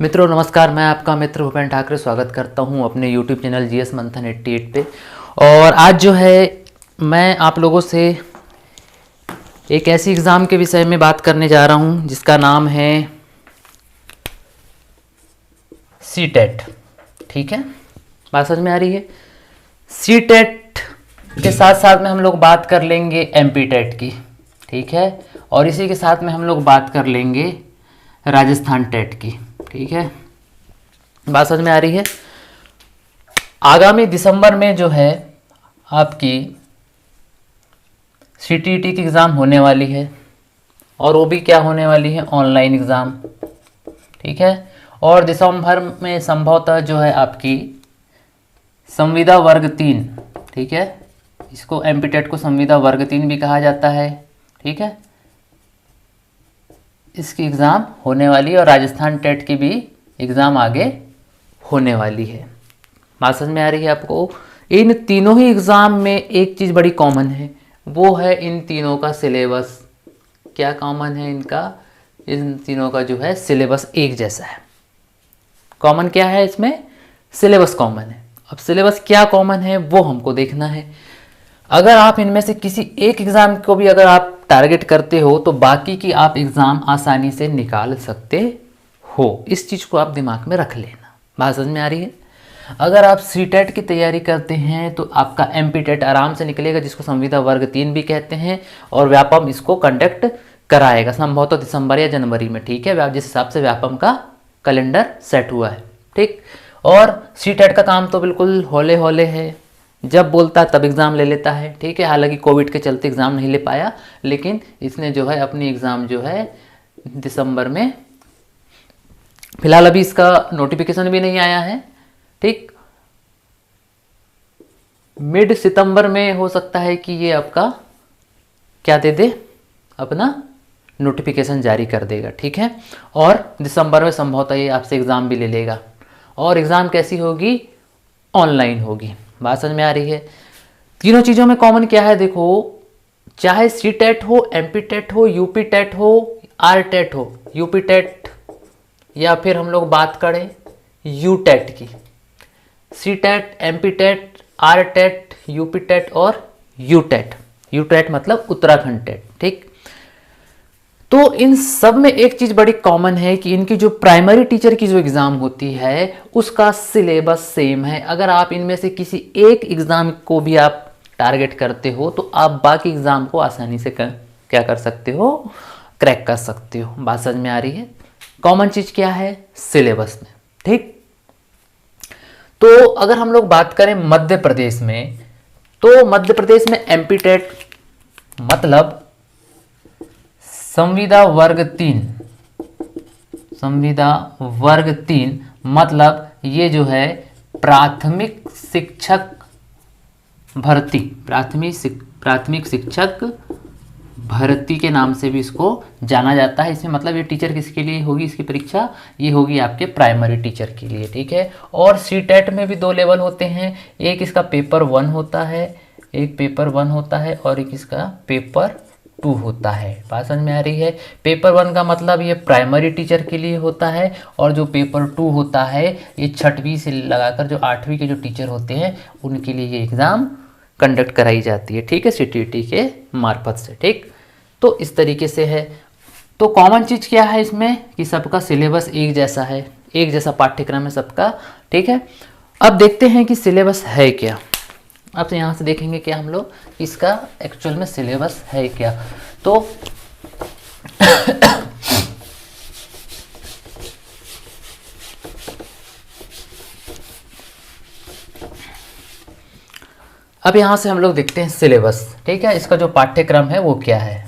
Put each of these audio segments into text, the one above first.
मित्रों नमस्कार, मैं आपका मित्र भूपेन ठाकरे स्वागत करता हूं अपने YouTube चैनल जीएस मंथन 88 पे। और आज जो है मैं आप लोगों से एक ऐसी एग्ज़ाम के विषय में बात करने जा रहा हूं जिसका नाम है सीटेट। ठीक है, बात समझ में आ रही है। सीटेट के साथ साथ में हम लोग बात कर लेंगे एमपीटेट की। ठीक है, और इसी के साथ में हम लोग बात कर लेंगे राजस्थान टेट की। ठीक है, बात समझ में आ रही है। आगामी दिसंबर में जो है आपकी सीटीईटी की एग्ज़ाम होने वाली है, और वो भी क्या होने वाली है, ऑनलाइन एग्ज़ाम। ठीक है, और दिसंबर में संभवतः जो है आपकी संविदा वर्ग 3, ठीक है, इसको एमपीटेट को संविदा वर्ग 3 भी कहा जाता है। ठीक है, इसकी एग्ज़ाम होने वाली है और राजस्थान टेट की भी एग्ज़ाम आगे होने वाली है। बात समझ में आ रही है आपको। इन तीनों ही एग्ज़ाम में एक चीज़ बड़ी कॉमन है, वो है इन तीनों का सिलेबस। क्या कॉमन है इनका? इन तीनों का जो है सिलेबस एक जैसा है। कॉमन क्या है इसमें? सिलेबस कॉमन है। अब सिलेबस क्या कॉमन है वो हमको देखना है। अगर आप इनमें से किसी एक एग्ज़ाम को भी अगर आप टारगेट करते हो तो बाकी की आप एग्ज़ाम आसानी से निकाल सकते हो। इस चीज़ को आप दिमाग में रख लेना। बात समझ में आ रही है। अगर आप सीटेट की तैयारी करते हैं तो आपका एमपीटेट आराम से निकलेगा, जिसको संविदा वर्ग 3 भी कहते हैं, और व्यापम इसको कंडक्ट कराएगा संभवतः दिसंबर या जनवरी में। ठीक है, जिस हिसाब से व्यापम का कैलेंडर सेट हुआ है। ठीक, और सीटेट का काम तो बिल्कुल हौले हौले है, जब बोलता है तब एग्ज़ाम ले लेता है। ठीक है, हालांकि कोविड के चलते एग्ज़ाम नहीं ले पाया, लेकिन इसने जो है अपनी एग्ज़ाम जो है दिसंबर में, फिलहाल अभी इसका नोटिफिकेशन भी नहीं आया है। ठीक, मिड सितंबर में हो सकता है कि ये आपका क्या दे दे, अपना नोटिफिकेशन जारी कर देगा। ठीक है, और दिसंबर में संभवतः ये आपसे एग्ज़ाम भी ले लेगा, और एग्ज़ाम कैसी होगी? ऑनलाइन होगी। बात समझ में आ रही है। तीनों चीज़ों में कॉमन क्या है देखो, चाहे सी टेट हो, एमपी टेट हो, यूपी टेट हो, आर टेट हो, यूपी टेट, या फिर हम लोग बात करें यू टेट की, C TET, MP TET, R TET, UP TET और यू टेट। यू टेट मतलब उत्तराखंड टेट। ठीक, तो इन सब में एक चीज़ बड़ी कॉमन है कि इनकी जो प्राइमरी टीचर की जो एग्ज़ाम होती है उसका सिलेबस सेम है। अगर आप इनमें से किसी एक एग्ज़ाम को भी आप टारगेट करते हो तो आप बाकी एग्ज़ाम को आसानी से क्या कर सकते हो, क्रैक कर सकते हो। बात समझ में आ रही है। कॉमन चीज़ क्या है? सिलेबस में। ठीक, तो अगर हम लोग बात करें मध्य प्रदेश में, तो मध्य प्रदेश में एमपी टेट मतलब संविदा वर्ग 3, संविदा वर्ग 3 मतलब ये जो है प्राथमिक शिक्षक भर्ती, प्राथमिक शिक्षक भर्ती के नाम से भी इसको जाना जाता है। इसमें मतलब ये टीचर किसके लिए होगी इसकी परीक्षा? ये होगी आपके प्राइमरी टीचर के लिए। ठीक है, और सी टेट में भी 2 लेवल होते हैं, एक इसका पेपर 1 होता है, एक पेपर 1 होता है, और एक इसका पेपर 2 होता है। बात समझ में आ रही है। पेपर 1 का मतलब ये प्राइमरी टीचर के लिए होता है, और जो पेपर 2 होता है ये 6वीं से लगाकर जो 8वीं के जो टीचर होते हैं उनके लिए ये एग्ज़ाम कंडक्ट कराई जाती है। ठीक है, सीटीईटी के मार्फत से। ठीक, तो इस तरीके से है। तो कॉमन चीज़ क्या है इसमें कि सबका सिलेबस एक जैसा है, एक जैसा पाठ्यक्रम है सबका। ठीक है, अब देखते हैं कि सिलेबस है क्या। अब यहाँ से देखेंगे कि हम लोग इसका एक्चुअल में सिलेबस है क्या। तो अब यहाँ से हम लोग देखते हैं सिलेबस। ठीक है, इसका जो पाठ्यक्रम है वो क्या है।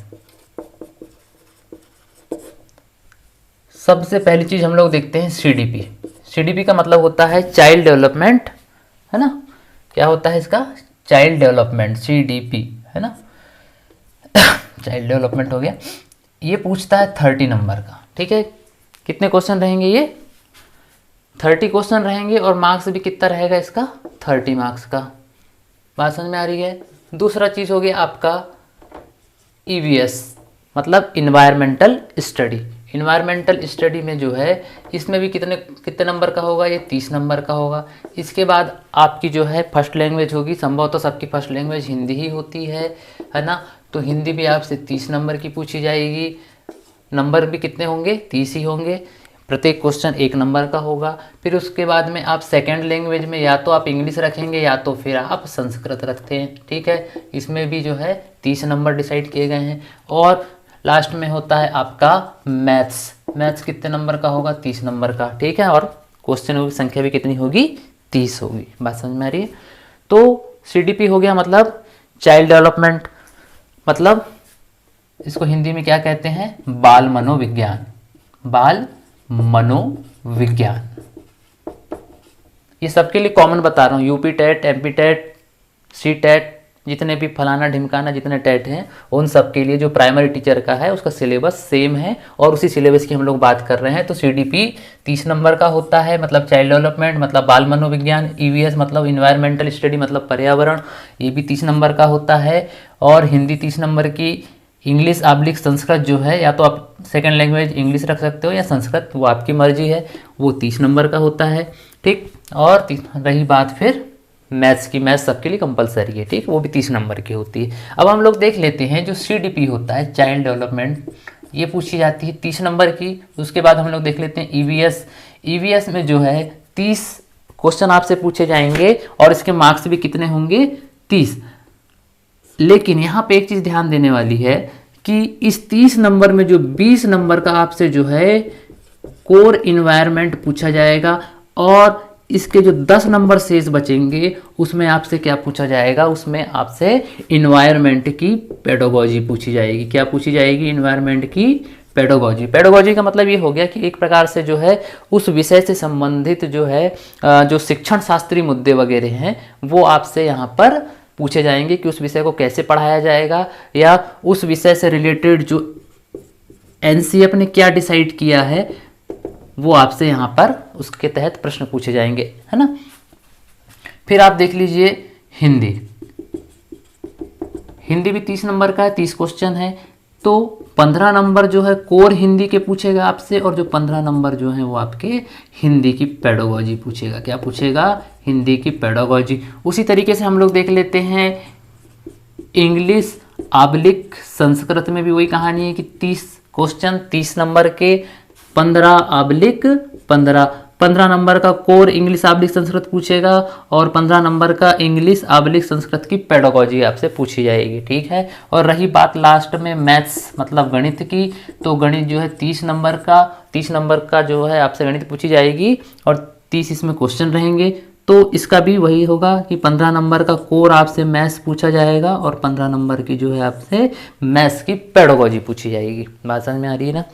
सबसे पहली चीज़ हम लोग देखते हैं सीडीपी। सीडीपी का मतलब होता है चाइल्ड डेवलपमेंट, है ना। क्या होता है इसका? चाइल्ड डेवलपमेंट, सीडीपी, है ना। चाइल्ड डेवलपमेंट हो गया। ये पूछता है 30 नंबर का। ठीक है, कितने क्वेश्चन रहेंगे? ये 30 क्वेश्चन रहेंगे, और मार्क्स भी कितना रहेगा इसका? 30 मार्क्स का। बात समझ में आ रही है। दूसरा चीज़ हो गया आपका ईवीएस, मतलब इन्वायरमेंटल स्टडी। इन्वायरमेंटल स्टडी में जो है इसमें भी कितने नंबर का होगा, ये 30 नंबर का होगा। इसके बाद आपकी जो है फर्स्ट लैंग्वेज होगी, संभवतः तो सबकी फर्स्ट लैंग्वेज हिंदी ही होती है ना। तो हिंदी भी आपसे 30 नंबर की पूछी जाएगी। नंबर भी कितने होंगे, 30 ही होंगे। प्रत्येक क्वेश्चन 1 नंबर का होगा। फिर उसके बाद में आप सेकंड लैंग्वेज में या तो आप इंग्लिश रखेंगे या तो फिर आप संस्कृत रखते हैं, ठीक है। इसमें भी जो है 30 नंबर डिसाइड किए गए हैं। और लास्ट में होता है आपका मैथ्स कितने नंबर का होगा, 30 नंबर का, ठीक है। और क्वेश्चनों की संख्या भी कितनी होगी, 30 होगी। बात समझ में आ रही है। तो CDP हो गया मतलब चाइल्ड डेवलपमेंट, मतलब इसको हिंदी में क्या कहते हैं, बाल मनोविज्ञान। बाल मनोविज्ञान, ये सबके लिए कॉमन बता रहा हूँ। UP TET, MP TET, C TET, जितने भी फलाना ढिमकाना जितने टेट हैं उन सब के लिए जो प्राइमरी टीचर का है उसका सिलेबस सेम है और उसी सिलेबस की हम लोग बात कर रहे हैं। तो CDP 30 नंबर का होता है, मतलब चाइल्ड डेवलपमेंट, मतलब बाल मनोविज्ञान। EVS मतलब इन्वायरमेंटल स्टडी, मतलब पर्यावरण, ये भी 30 नंबर का होता है। और हिंदी 30 नंबर की। इंग्लिश / संस्कृत जो है, या तो आप सेकेंड लैंग्वेज इंग्लिश रख सकते हो या संस्कृत, वो आपकी मर्जी है, वो 30 नंबर का होता है, ठीक। और रही बात फिर मैथ्स की, मैथ्स सबके लिए कंपलसरी है, ठीक, वो भी 30 नंबर की होती है। अब हम लोग देख लेते हैं जो CDP होता है, चाइल्ड डेवलपमेंट, ये पूछी जाती है 30 नंबर की। उसके बाद हम लोग देख लेते हैं EVS में जो है 30 क्वेश्चन आपसे पूछे जाएंगे और इसके मार्क्स भी कितने होंगे, 30। लेकिन यहाँ पे एक चीज़ ध्यान देने वाली है कि इस 30 नंबर में जो 20 नंबर का आपसे जो है कोर इन्वायरमेंट पूछा जाएगा और इसके जो 10 नंबर शेष बचेंगे उसमें आपसे क्या पूछा जाएगा, उसमें आपसे इन्वायरमेंट की पेडागोजी पूछी जाएगी। क्या पूछी जाएगी, इन्वायरमेंट की पेडागोजी। पेडागोजी का मतलब ये हो गया कि एक प्रकार से जो है उस विषय से संबंधित जो है जो शिक्षण शास्त्रीय मुद्दे वगैरह हैं वो आपसे यहाँ पर पूछे जाएंगे कि उस विषय को कैसे पढ़ाया जाएगा, या उस विषय से रिलेटेड जो NCF ने क्या डिसाइड किया है वो आपसे यहाँ पर उसके तहत प्रश्न पूछे जाएंगे, है ना। फिर आप देख लीजिए हिंदी भी 30 नंबर का है, 30 क्वेश्चन है। तो 15 नंबर जो है कोर हिंदी के पूछेगा आपसे और जो 15 नंबर जो है वो आपके हिंदी की पेडागोजी पूछेगा। क्या पूछेगा, हिंदी की पेडागोजी। उसी तरीके से हम लोग देख लेते हैं इंग्लिश / संस्कृत में भी वही कहानी है कि 30 क्वेश्चन 30 नंबर के, 15 नंबर का कोर इंग्लिश / संस्कृत पूछेगा और 15 नंबर का इंग्लिश / संस्कृत की पेडागोजी आपसे पूछी जाएगी, ठीक है। और रही बात लास्ट में मैथ्स मतलब गणित की, तो गणित जो है 30 नंबर का जो है आपसे गणित पूछी जाएगी और 30 इसमें क्वेश्चन रहेंगे। तो इसका भी वही होगा कि 15 नंबर का कोर आपसे मैथ्स पूछा जाएगा और 15 नंबर की जो है आपसे मैथ्स की पेडागोजी पूछी जाएगी। बात समझ में आ रही है ना।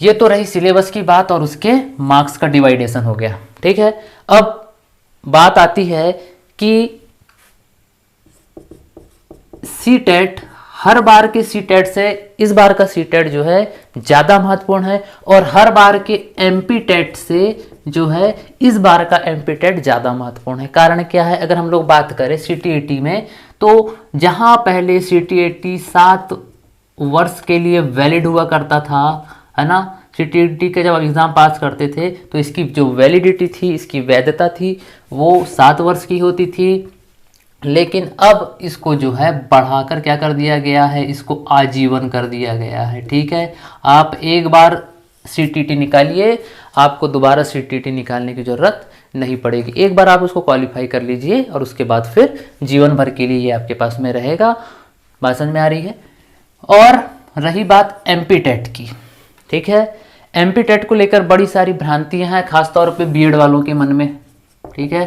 ये तो रही सिलेबस की बात और उसके मार्क्स का डिवाइडेशन हो गया, ठीक है। अब बात आती है कि CTET, हर बार के CTET से इस बार का CTET जो है ज़्यादा महत्वपूर्ण है और हर बार के MP टेट से जो है इस बार का MP टेट ज़्यादा महत्वपूर्ण है। कारण क्या है, अगर हम लोग बात करें CTET में, तो जहाँ पहले CTET 7 वर्ष के लिए वैलिड हुआ करता था, है ना। CTET के जब एग्ज़ाम पास करते थे तो इसकी जो वैलिडिटी थी, इसकी वैधता थी, वो 7 वर्ष की होती थी। लेकिन अब इसको जो है बढ़ाकर क्या कर दिया गया है, इसको आजीवन कर दिया गया है, ठीक है। आप एक बार CTET निकालिए, आपको दोबारा CTET निकालने की ज़रूरत नहीं पड़ेगी। एक बार आप उसको क्वालिफाई कर लीजिए और उसके बाद फिर जीवन भर के लिए ये आपके पास में रहेगा। बात समझ में आ रही है। और रही बात MP टेट की, ठीक है। MP टेट को लेकर बड़ी सारी भ्रांतियां हैं, खासतौर पे बीएड वालों के मन में, ठीक है,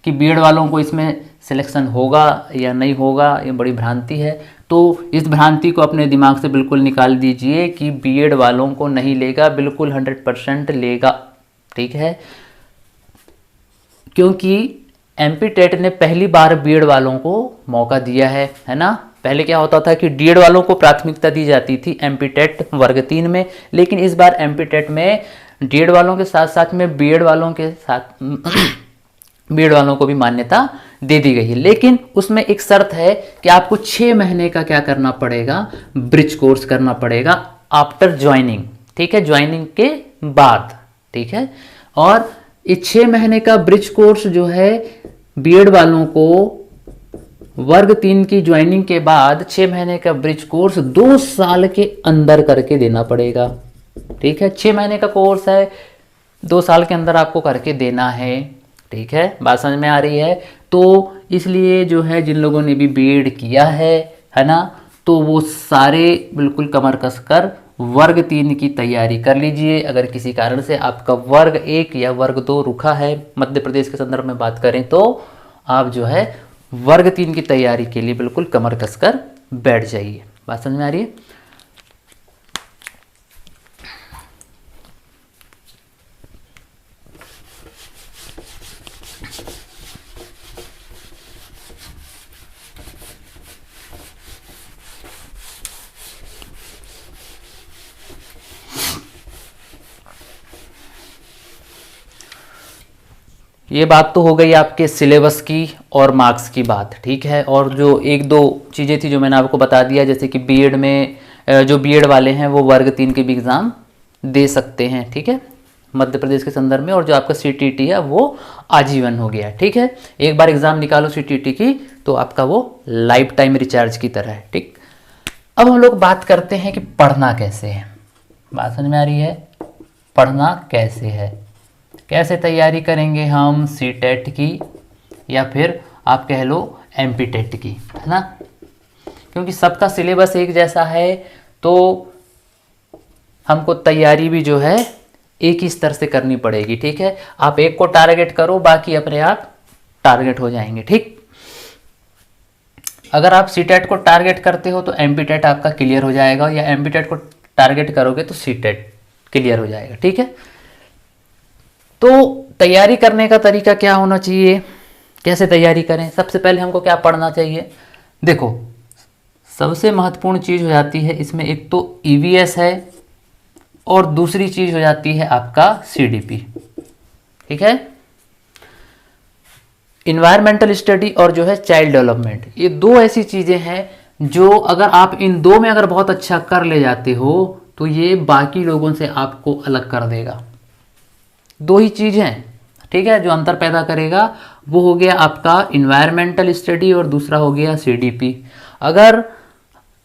कि बीएड वालों को इसमें सिलेक्शन होगा या नहीं होगा, ये बड़ी भ्रांति है। तो इस भ्रांति को अपने दिमाग से बिल्कुल निकाल दीजिए कि बीएड वालों को नहीं लेगा, बिल्कुल 100% लेगा, ठीक है। क्योंकि MP टेट ने पहली बार बीएड वालों को मौका दिया है ना। पहले क्या होता था कि डीएड वालों को प्राथमिकता दी जाती थी MP टेट वर्ग 3 में, लेकिन इस बार MP टेट में डीएड वालों के साथ साथ में बीएड वालों के साथ बीएड वालों को भी मान्यता दे दी गई है। लेकिन उसमें एक शर्त है कि आपको 6 महीने का क्या करना पड़ेगा, ब्रिज कोर्स करना पड़ेगा आफ्टर ज्वाइनिंग, ठीक है, ज्वाइनिंग के बाद, ठीक है। और ये 6 महीने का ब्रिज कोर्स जो है बीएड वालों को वर्ग 3 की ज्वाइनिंग के बाद 6 महीने का ब्रिज कोर्स 2 साल के अंदर करके देना पड़ेगा, ठीक है। 6 महीने का कोर्स है, 2 साल के अंदर आपको करके देना है, ठीक है। बात समझ में आ रही है? तो इसलिए जो है जिन लोगों ने भी बीएड किया है ना, तो वो सारे बिल्कुल कमर कस कर वर्ग 3 की तैयारी कर लीजिए। अगर किसी कारण से आपका वर्ग 1 या वर्ग 2 रुका है, मध्य प्रदेश के संदर्भ में बात करें, तो आप जो है वर्ग 3 की तैयारी के लिए बिल्कुल कमर कसकर बैठ जाइए। बात समझ में आ रही है? ये बात तो हो गई आपके सिलेबस की और मार्क्स की बात, ठीक है। और जो 1-2 चीज़ें थी जो मैंने आपको बता दिया, जैसे कि बीएड में जो बीएड वाले हैं वो वर्ग 3 के भी एग्ज़ाम दे सकते हैं, ठीक है, मध्य प्रदेश के संदर्भ में। और जो आपका सीटीटी है वो आजीवन हो गया, ठीक है। एक बार एग्ज़ाम निकालो सीटीटी की तो आपका वो लाइफ टाइम रिचार्ज की तरह है, ठीक। अब हम लोग बात करते हैं कि पढ़ना कैसे है। बात समझ में आ रही है? पढ़ना कैसे है, कैसे तैयारी करेंगे हम सीटेट की या फिर आप कह लो एमपीटेट की, है ना। क्योंकि सबका सिलेबस एक जैसा है तो हमको तैयारी भी जो है एक ही स्तर से करनी पड़ेगी, ठीक है। आप एक को टारगेट करो, बाकी अपने आप टारगेट हो जाएंगे, ठीक। अगर आप सीटेट को टारगेट करते हो तो एमपीटेट आपका क्लियर हो जाएगा, या एमपीटेट को टारगेट करोगे तो सीटेट क्लियर हो जाएगा, ठीक है। तो तैयारी करने का तरीका क्या होना चाहिए, कैसे तैयारी करें? सबसे पहले हमको क्या पढ़ना चाहिए? देखो, सबसे महत्वपूर्ण चीज़ हो जाती है इसमें, एक तो ईवीएस है और दूसरी चीज़ हो जाती है आपका सीडीपी, ठीक है। इन्वायरमेंटल स्टडी और जो है चाइल्ड डेवलपमेंट, ये 2 ऐसी चीज़ें हैं जो अगर आप इन 2 में अगर बहुत अच्छा कर ले जाते हो तो ये बाकी लोगों से आपको अलग कर देगा। 2 ही चीज़ हैं, ठीक है, जो अंतर पैदा करेगा। वो हो गया आपका इन्वायरमेंटल स्टडी और दूसरा हो गया सीडीपी। अगर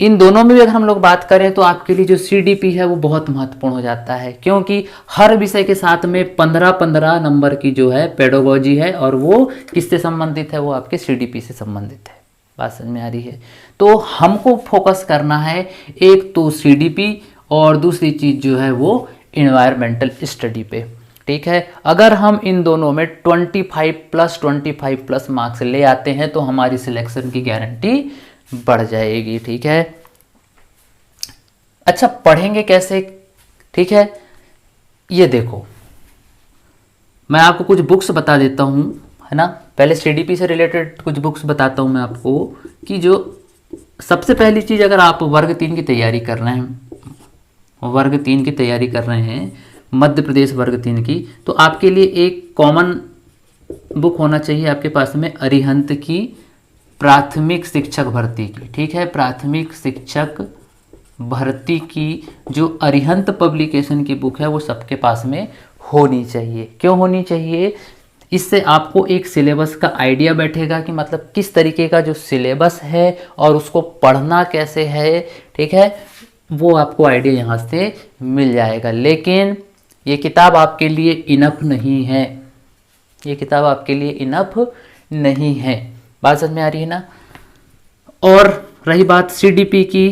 इन दोनों में भी अगर हम लोग बात करें तो आपके लिए जो सीडीपी है वो बहुत महत्वपूर्ण हो जाता है, क्योंकि हर विषय के साथ में 15-15 नंबर की जो है पेडोलॉजी है और वो किससे संबंधित है? वो आपके सीडीपी से संबंधित है। बात समझ में आ रही है? तो हमको फोकस करना है एक तो सीडीपी और दूसरी चीज़ जो है वो इन्वायरमेंटल स्टडी पे, ठीक है। अगर हम इन दोनों में 25+25+ मार्क्स ले आते हैं तो हमारी सिलेक्शन की गारंटी बढ़ जाएगी, ठीक है। अच्छा, पढ़ेंगे कैसे, ठीक है। ये देखो, मैं आपको कुछ बुक्स बता देता हूँ, है ना। पहले सीडीपी से रिलेटेड कुछ बुक्स बताता हूँ मैं आपको, कि जो सबसे पहली चीज़, अगर आप वर्ग 3 की तैयारी कर रहे हैं, वर्ग 3 की तैयारी कर रहे हैं, मध्य प्रदेश वर्ग 3 की, तो आपके लिए एक कॉमन बुक होना चाहिए आपके पास में, अरिहंत की प्राथमिक शिक्षक भर्ती की, ठीक है। प्राथमिक शिक्षक भर्ती की जो अरिहंत पब्लिकेशन की बुक है वो सबके पास में होनी चाहिए। क्यों होनी चाहिए? इससे आपको एक सिलेबस का आइडिया बैठेगा कि मतलब किस तरीके का जो सिलेबस है और उसको पढ़ना कैसे है, ठीक है, वो आपको आइडिया यहाँ से मिल जाएगा। लेकिन ये किताब आपके लिए इनफ नहीं है, ये किताब आपके लिए इनफ नहीं है। बात समझ में आ रही है ना। और रही बात सीडीपी की,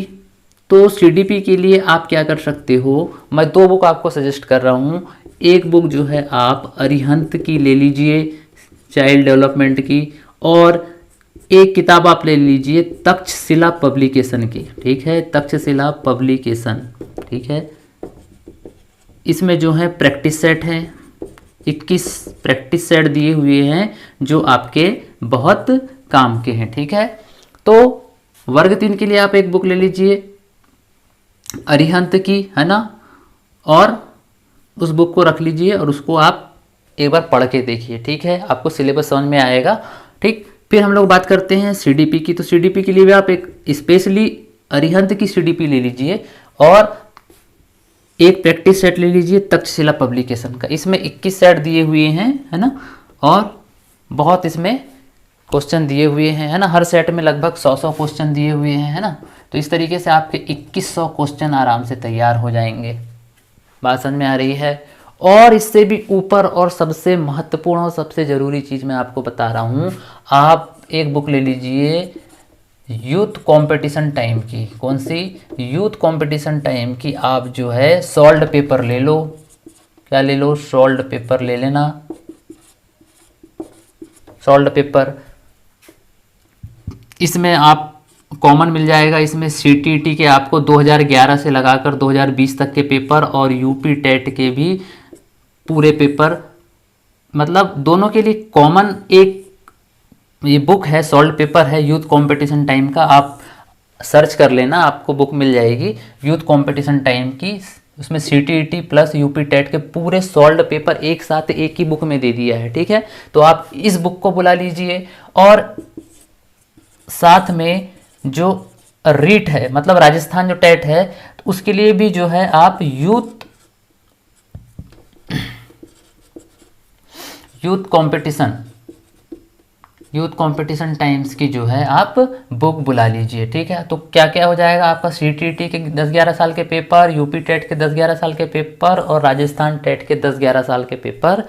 तो सीडीपी के लिए आप क्या कर सकते हो, मैं 2 बुक आपको सजेस्ट कर रहा हूँ। एक बुक जो है आप अरिहंत की ले लीजिए, चाइल्ड डेवलपमेंट की, और एक किताब आप ले लीजिए तक्षशिला पब्लिकेशन की, ठीक है, तक्षशिला पब्लिकेशन, ठीक है। इसमें जो है प्रैक्टिस सेट है, 21 प्रैक्टिस सेट दिए हुए हैं जो आपके बहुत काम के हैं, ठीक है। तो वर्ग 3 के लिए आप एक बुक ले लीजिए अरिहंत की, है ना, और उस बुक को रख लीजिए और उसको आप एक बार पढ़ के देखिए, ठीक है, आपको सिलेबस समझ में आएगा, ठीक। फिर हम लोग बात करते हैं सीडीपी की, तो सीडीपी के लिए भी आप एक स्पेशली अरिहंत की सीडीपी ले लीजिए और एक प्रैक्टिस सेट ले लीजिए तक्षशिला पब्लिकेशन का, इसमें 21 सेट दिए हुए हैं, है ना, और बहुत इसमें क्वेश्चन दिए हुए हैं, है ना, हर सेट में लगभग 100 क्वेश्चन दिए हुए हैं, है ना। तो इस तरीके से आपके 2100 क्वेश्चन आराम से तैयार हो जाएंगे। बात समझ में आ रही है। और इससे भी ऊपर और सबसे महत्वपूर्ण और सबसे ज़रूरी चीज़ मैं आपको बता रहा हूँ, आप एक बुक ले लीजिए यूथ कंपटीशन टाइम की। कौन सी? यूथ कंपटीशन टाइम की। आप जो है सॉल्व्ड पेपर ले लो। क्या ले लो? सॉल्व्ड पेपर ले लेना। सॉल्व्ड पेपर, इसमें आप कॉमन मिल जाएगा। इसमें सीटीईटी के आपको 2011 से लगाकर 2020 तक के पेपर और यूपी टेट के भी पूरे पेपर, मतलब दोनों के लिए कॉमन एक ये बुक है, सॉल्व्ड पेपर है यूथ कंपटीशन टाइम का। आप सर्च कर लेना, आपको बुक मिल जाएगी यूथ कंपटीशन टाइम की। उसमें सीटीईटी प्लस यूपी टेट के पूरे सॉल्व्ड पेपर एक साथ एक ही बुक में दे दिया है, ठीक है। तो आप इस बुक को बुला लीजिए और साथ में जो रीट है, मतलब राजस्थान जो टेट है, तो उसके लिए भी जो है आप यूथ कंपटीशन टाइम्स की जो है आप बुक बुला लीजिए, ठीक है। तो क्या क्या हो जाएगा आपका? सीटीईटी के 10-11 साल के पेपर, यूपी टेट के 10-11 साल के पेपर और राजस्थान टेट के 10-11 साल के पेपर।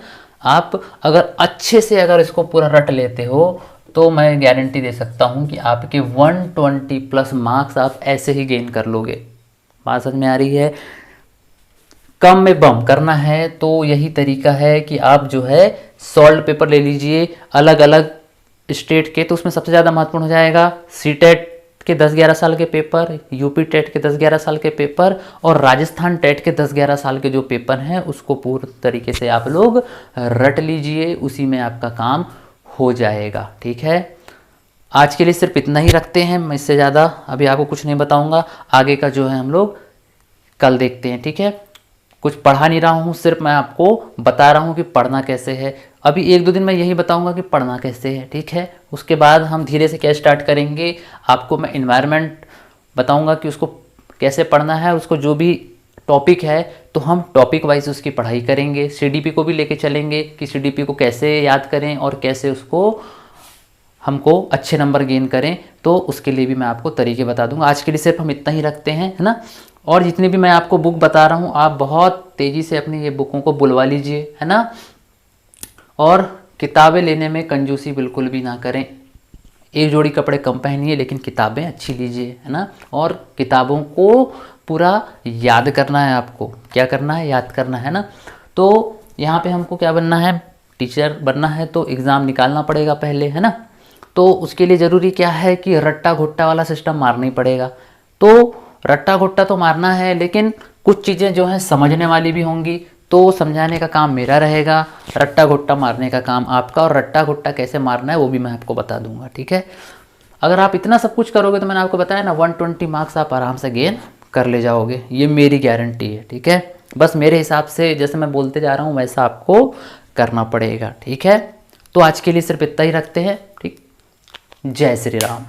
आप अगर अच्छे से अगर इसको पूरा रट लेते हो तो मैं गारंटी दे सकता हूँ कि आपके 120 प्लस मार्क्स आप ऐसे ही गेन कर लोगे। बात समझ में आ रही है। कम में बम करना है तो यही तरीका है कि आप जो है सॉल्व्ड पेपर ले लीजिए अलग अलग स्टेट के। तो उसमें सबसे ज़्यादा महत्वपूर्ण हो जाएगा सीटेट के 10-11 साल के पेपर, यूपी टेट के 10-11 साल के पेपर और राजस्थान टेट के 10-11 साल के जो पेपर हैं उसको पूर्ण तरीके से आप लोग रट लीजिए, उसी में आपका काम हो जाएगा, ठीक है। आज के लिए सिर्फ इतना ही रखते हैं, मैं इससे ज़्यादा अभी आपको कुछ नहीं बताऊंगा। आगे का जो है हम लोग कल देखते हैं, ठीक है। कुछ पढ़ा नहीं रहा हूँ, सिर्फ मैं आपको बता रहा हूँ कि पढ़ना कैसे है। अभी 1-2 दिन मैं यही बताऊंगा कि पढ़ना कैसे है, ठीक है। उसके बाद हम धीरे से क्या स्टार्ट करेंगे, आपको मैं इन्वायरमेंट बताऊंगा कि उसको कैसे पढ़ना है। उसको जो भी टॉपिक है तो हम टॉपिक वाइज उसकी पढ़ाई करेंगे। सीडीपी को भी लेके चलेंगे कि सीडीपी को कैसे याद करें और कैसे उसको हमको अच्छे नंबर गेन करें, तो उसके लिए भी मैं आपको तरीके बता दूंगा। आज के लिए सिर्फ हम इतना ही रखते हैं, है ना। और जितनी भी मैं आपको बुक बता रहा हूँ आप बहुत तेज़ी से अपनी ये बुकों को बुलवा लीजिए, है ना। और किताबें लेने में कंजूसी बिल्कुल भी ना करें। एक जोड़ी कपड़े कम पहनिए लेकिन किताबें अच्छी लीजिए, है ना। और किताबों को पूरा याद करना है आपको। क्या करना है? याद करना है ना। तो यहाँ पे हमको क्या बनना है? टीचर बनना है तो एग्ज़ाम निकालना पड़ेगा पहले, है ना। तो उसके लिए ज़रूरी क्या है कि रट्टा घुट्टा वाला सिस्टम मारना ही पड़ेगा। तो रट्टा घुट्टा तो मारना है लेकिन कुछ चीज़ें जो हैं समझने वाली भी होंगी, तो समझाने का काम मेरा रहेगा, रट्टा घुट्टा मारने का काम आपका। और रट्टा घुट्टा कैसे मारना है वो भी मैं आपको बता दूंगा, ठीक है। अगर आप इतना सब कुछ करोगे तो मैंने आपको बताया ना 120 मार्क्स आप आराम से गेन कर ले जाओगे, ये मेरी गारंटी है, ठीक है। बस मेरे हिसाब से जैसे मैं बोलते जा रहा हूँ वैसा आपको करना पड़ेगा, ठीक है। तो आज के लिए सिर्फ इतना ही रखते हैं, ठीक। जय श्री राम।